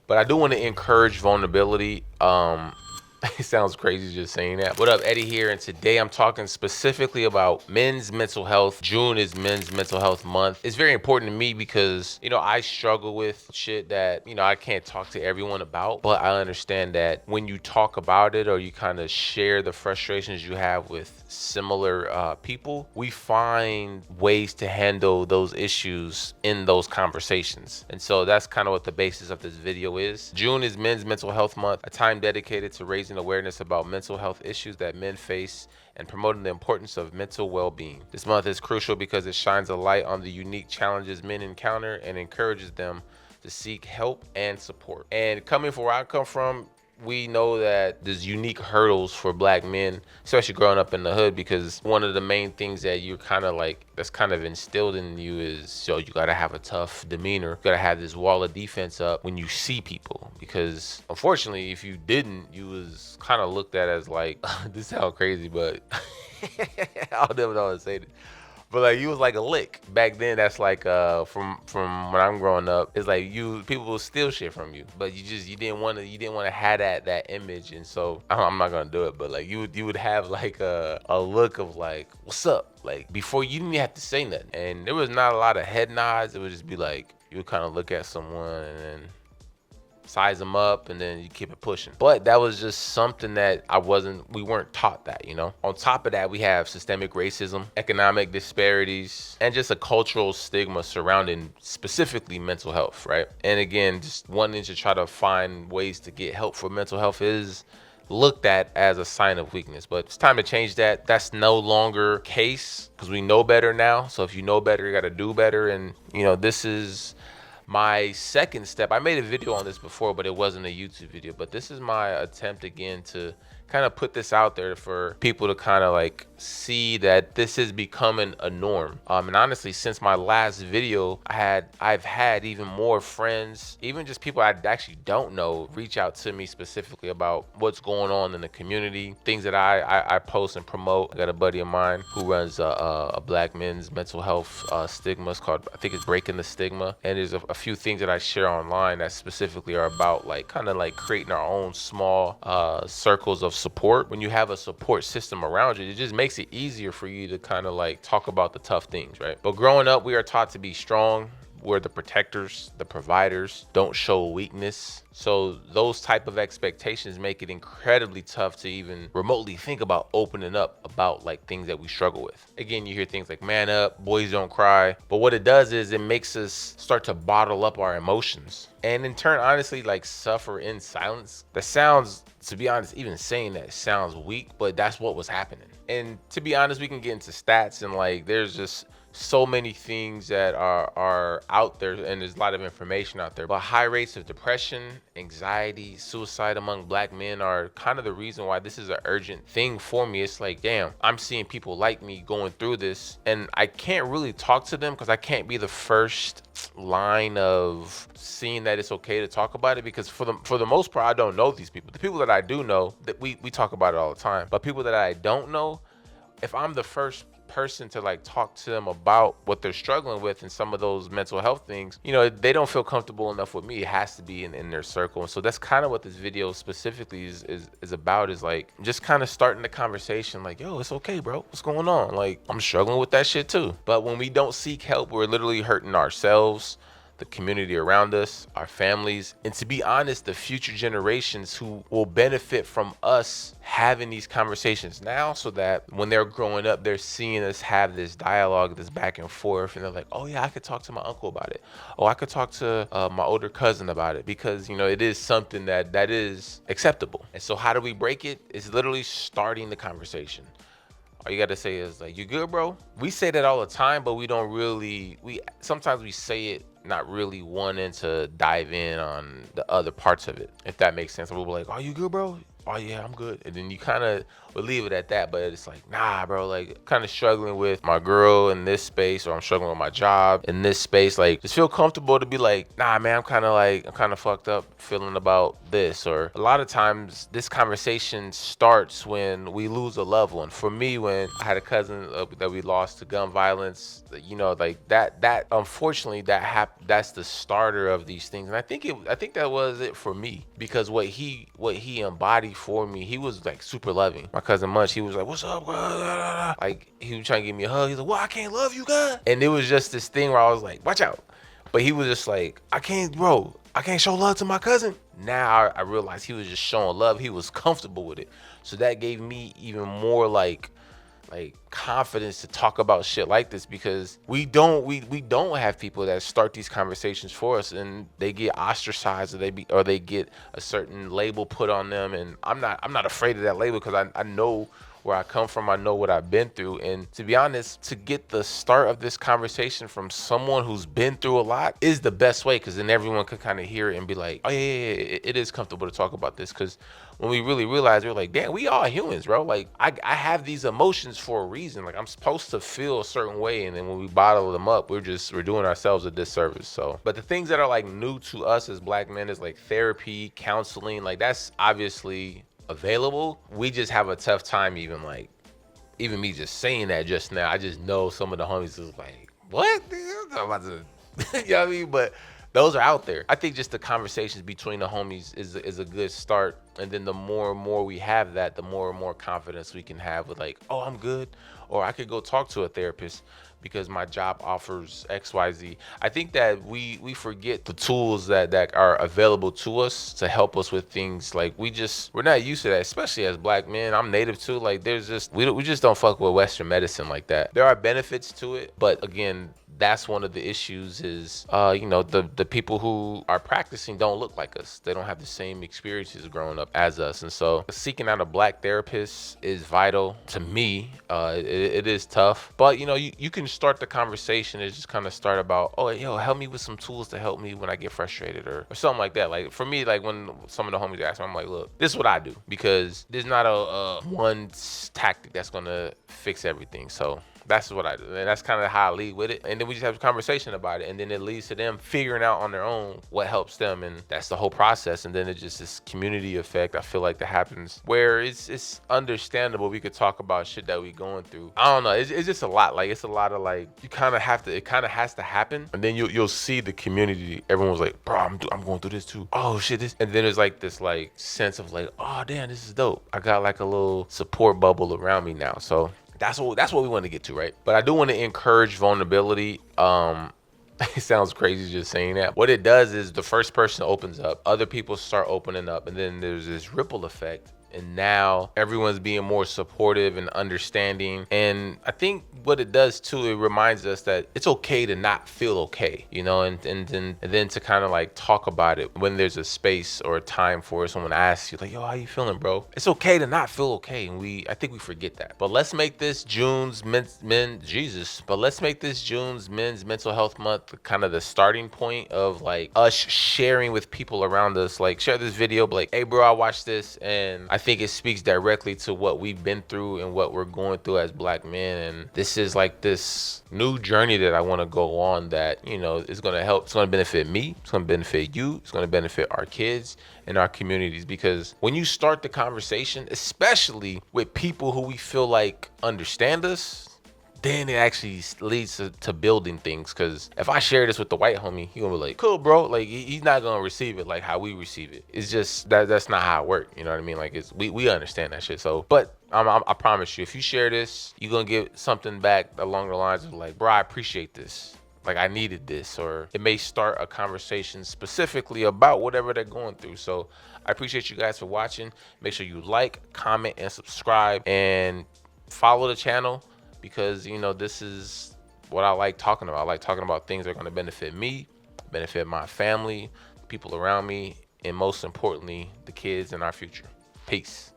but I do want to encourage vulnerability. It sounds crazy just saying that. What up, Eddie here, and today I'm talking specifically about men's mental health. June is Men's Mental Health Month. It's very important to me because, I struggle with shit that, I can't talk to everyone about, but I understand that when you talk about it or you kind of share the frustrations you have with similar people, we find ways to handle those issues in those conversations. And so that's kind of what the basis of this video is. June is Men's Mental Health Month, a time dedicated to raising awareness about mental health issues that men face and promoting the importance of mental well-being. This month is crucial because it shines a light on the unique challenges men encounter and encourages them to seek help and support. And coming from where I come from, we know that there's unique hurdles for black men, especially growing up in the hood, because one of the main things that you're kind of like, that's kind of instilled in you is, you gotta have a tough demeanor. You gotta have this wall of defense up when you see people, because unfortunately, if you didn't, you was kind of looked at as like, this sounds crazy, but I'll never know how to say this. But like you was like a lick back then. That's like from when I'm growing up. It's like people will steal shit from you, but you didn't want to have that image, and so I'm not gonna do it. But like you would have like a look of like, what's up, like before you didn't even have to say nothing, and there was not a lot of head nods. It would just be like you would kind of look at someone and then size them up, and then you keep it pushing. But that was just something that we weren't taught that, On top of that, we have systemic racism, economic disparities, and just a cultural stigma surrounding specifically mental health, right? And again, just wanting to try to find ways to get help for mental health is looked at as a sign of weakness. But it's time to change that. That's no longer case because we know better now. So if you know better, you got to do better. And, this is my second step. I made a video on this before, but it wasn't a YouTube video. But this is my attempt again to kind of put this out there for people to kind of like see that this is becoming a norm. And honestly, since my last video, I've had even more friends, even just people I actually don't know, reach out to me specifically about what's going on in the community, things that I post and promote. I got a buddy of mine who runs a black men's mental health stigma. It's called, I think it's Breaking the Stigma. And there's a few things that I share online that specifically are about like kind of like creating our own small circles of support. When you have a support system around you, it just makes it easier for you to kind of like talk about the tough things, right? But growing up, we are taught to be strong. We're the protectors, the providers, don't show weakness. So those type of expectations make it incredibly tough to even remotely think about opening up about like things that we struggle with. Again, you hear things like man up, boys don't cry. But what it does is it makes us start to bottle up our emotions and in turn, honestly, like suffer in silence. That sounds, to be honest, even saying that sounds weak, but that's what was happening. And to be honest, we can get into stats and like there's just so many things that are out there, and there's a lot of information out there. But high rates of depression, anxiety, suicide among black men are kind of the reason why this is an urgent thing for me. It's like, damn, I'm seeing people like me going through this, and I can't really talk to them because I can't be the first line of seeing that it's okay to talk about it, because for the most part, I don't know these people. The people that I do know, that we talk about it all the time. But people that I don't know, if I'm the first person to like talk to them about what they're struggling with and some of those mental health things, they don't feel comfortable enough with me. It has to be in their circle. And so that's kind of what this video specifically is about, is like just kind of starting the conversation like, yo, it's okay, bro, what's going on? Like, I'm struggling with that shit too. But when we don't seek help, we're literally hurting ourselves, the community around us, our families, and to be honest, the future generations who will benefit from us having these conversations now, so that when they're growing up, they're seeing us have this dialogue, this back and forth, and they're like, oh yeah, I could talk to my uncle about it. Oh, I could talk to my older cousin about it, because it is something that is acceptable. And so how do we break it? It's literally starting the conversation. All you got to say is like, you good, bro? We say that all the time, but we don't really, sometimes we say it not really wanting to dive in on the other parts of it, if that makes sense. We'll be like, oh, you good, bro? oh yeah, I'm good. And then you kind of would leave it at that. But it's like, nah, bro, like kind of struggling with my girl in this space, or I'm struggling with my job in this space. Like, just feel comfortable to be like, nah, man, I'm kind of fucked up feeling about this. Or a lot of times this conversation starts when we lose a loved one. For me, when I had a cousin that we lost to gun violence, you know, like that unfortunately that's the starter of these things. And I think that was it for me, because what he embodied for me, he was like super loving. My cousin Munch, he was like, what's up, bro? Like, he was trying to give me a hug. He's like, well, I can't love you, guys. And it was just this thing where I was like, watch out. But he was just like, I can't show love to my cousin. Now I realized he was just showing love. He was comfortable with it. So that gave me even more like confidence to talk about shit like this, because we don't have people that start these conversations for us, and they get ostracized, or they get a certain label put on them. And I'm not afraid of that label, because I know where I come from. I know what I've been through. And to be honest, to get the start of this conversation from someone who's been through a lot is the best way, because then everyone can kind of hear it and be like, oh yeah, it is comfortable to talk about this. Because when we really realize, we're like, damn, we all humans, bro. Like, I have these emotions for a reason. Like, I'm supposed to feel a certain way, and then when we bottle them up, we're doing ourselves a disservice. So, but the things that are like new to us as Black men is like therapy, counseling. Like, that's obviously available. We just have a tough time even me just saying that just now. I just know some of the homies is like, what? I'm about to, you know what I mean? But those are out there. I think just the conversations between the homies is a good start. And then the more and more we have that, the more and more confidence we can have with like, oh, I'm good. Or I could go talk to a therapist because my job offers XYZ. I think that we forget the tools that are available to us to help us with things. Like, we're not used to that, especially as Black men. I'm Native too. Like, we just don't fuck with Western medicine like that. There are benefits to it, but again, that's one of the issues is, the people who are practicing don't look like us. They don't have the same experiences growing up as us. And so seeking out a Black therapist is vital to me. It is tough, but you can start the conversation and just kind of start about, oh, yo, help me with some tools to help me when I get frustrated, or something like that. Like, for me, like when some of the homies ask me, I'm like, look, this is what I do, because there's not a one tactic that's gonna fix everything. So that's what I do, and that's kind of how I lead with it. And then we just have a conversation about it, and then it leads to them figuring out on their own what helps them, and that's the whole process. And then it's just this community effect, I feel like, that happens where it's understandable. We could talk about shit that we going through. I don't know. It's just a lot. Like, it's a lot of like, it kind of has to happen, and then you'll see the community. Everyone's like, bro, I'm going through this too. Oh shit, this, and then there's like this like sense of like, oh damn, this is dope. I got like a little support bubble around me now. So that's what we want to get to, right? But I do want to encourage vulnerability. It sounds crazy just saying that. What it does is the first person opens up, other people start opening up, and then there's this ripple effect. And now everyone's being more supportive and understanding. And I think what it does too, it reminds us that it's okay to not feel okay, and then to kind of like talk about it when there's a space or a time for someone to ask you, like, yo, how you feeling, bro? It's okay to not feel okay. And I think we forget that. But let's make this June's Men's Mental Health Month kind of the starting point of like us sharing with people around us. Like, share this video, but like, hey bro, I watched this, and I think it speaks directly to what we've been through and what we're going through as Black men. And this is like this new journey that I want to go on that, is going to help. It's going to benefit me. It's going to benefit you. It's going to benefit our kids and our communities. Because when you start the conversation, especially with people who we feel like understand us, then it actually leads to building things. Because if I share this with the white homie, he gonna be like, cool, bro. Like, he's not gonna receive it like how we receive it. It's just that's not how it works. You know what I mean? Like, we understand that shit. So, but I promise you, if you share this, you're gonna get something back along the lines of like, bro, I appreciate this. Like, I needed this. Or it may start a conversation specifically about whatever they're going through. So I appreciate you guys for watching. Make sure you like, comment, and subscribe, and follow the channel. Because, this is what I like talking about. I like talking about things that are going to benefit me, benefit my family, people around me, and most importantly, the kids in our future. Peace.